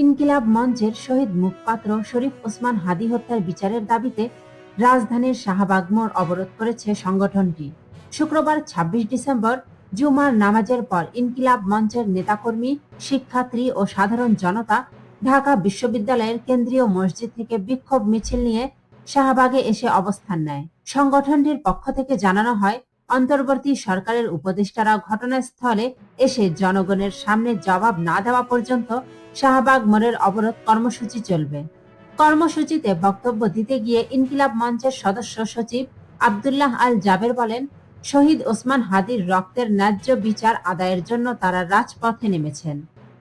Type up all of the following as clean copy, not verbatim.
ইনকিলাব মঞ্চের শহীদ মুখপাত্র শরীফ ওসমান হাদী হত্যার বিচারের দাবিতে রাজধানীর শাহবাগ মোড় অবরোধ করেছে সংগঠনটি। শুক্রবার ২৬ ডিসেম্বর জুমার নামাজের পর ইনকিলাব মঞ্চের নেতাকর্মী, শিক্ষার্থী ও সাধারণ জনতা ঢাকা বিশ্ববিদ্যালয়ের কেন্দ্রীয় মসজিদ থেকে বিক্ষোভ মিছিল নিয়ে শাহবাগে এসে অবস্থান নেয়। সংগঠনটির পক্ষ থেকে জানানো হয়, অন্তর্বর্তী সরকারের উপদেষ্টারা ঘটনাস্থলে এসে জনগণের সামনে জবাব না দেওয়া পর্যন্ত শাহবাগ মোড়ের অবরোধ কর্মসূচি চলবে। কর্মসূচিতে বক্তব্য দিতে গিয়ে ইনকিলাব মঞ্চের সদস্য সচিব আব্দুল্লাহ আল জাবের বলেন, শহীদ ওসমান হাদীর রক্তের ন্যায্য বিচার আদায়ের জন্য তারা রাজপথে নেমেছেন।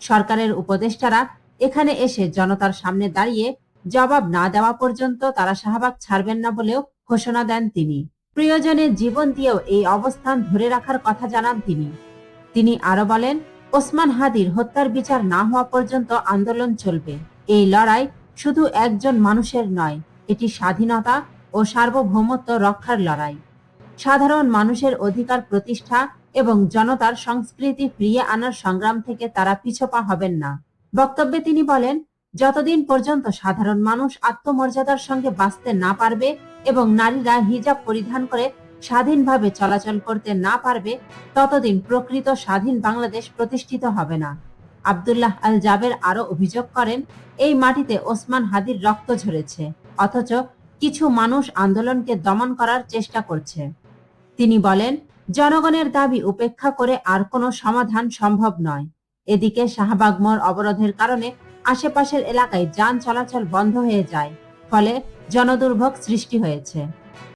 সরকারের উপদেষ্টারা এখানে এসে জনতার সামনে দাঁড়িয়ে জবাব না দেওয়া পর্যন্ত তারা শাহবাগ ছাড়বেন না বলেও ঘোষণা দেন তিনি। প্রিয়জনের জীবন দিয়েও এই অবস্থান ধরে রাখার কথা জানান তিনি। তিনি আরো বলেন, ওসমান হাদীর হত্যার বিচার না হওয়া পর্যন্ত আন্দোলন চলবে। এই লড়াই শুধু একজন মানুষের নয়, এটি স্বাধীনতা ও সার্বভৌমত্ব রক্ষার লড়াই। সাধারণ মানুষের অধিকার প্রতিষ্ঠা এবং জনতার সংস্কৃতি ফিরিয়ে আনার সংগ্রাম থেকে তারা পিছপা হবেন না। বক্তব্যে তিনি বলেন, যতদিন পর্যন্ত সাধারণ মানুষ আত্মমর্যাদার সঙ্গে বাঁচতে না পারবে এবং নারীরা হিজাব পরিধান করে স্বাধীনভাবে চলাচল করতে না পারবে, ততদিন প্রকৃত স্বাধীন বাংলাদেশ প্রতিষ্ঠিত হবে না। আব্দুল্লাহ আল জাবের আরো অভিযোগ করেন, এই মাটিতে ওসমান হাদীর রক্ত ঝরেছে, অথচ কিছু মানুষ আন্দোলনকে দমন করার চেষ্টা করছে। তিনি বলেন, জনগণের দাবি উপেক্ষা করে আর কোনো সমাধান সম্ভব নয়। এদিকে শাহবাগ মোড় অবরোধের কারণে আশেপাশের এলাকায় যান চলাচল বন্ধ হয়ে যায়, ফলে জনদুর্ভোগ সৃষ্টি হয়েছে।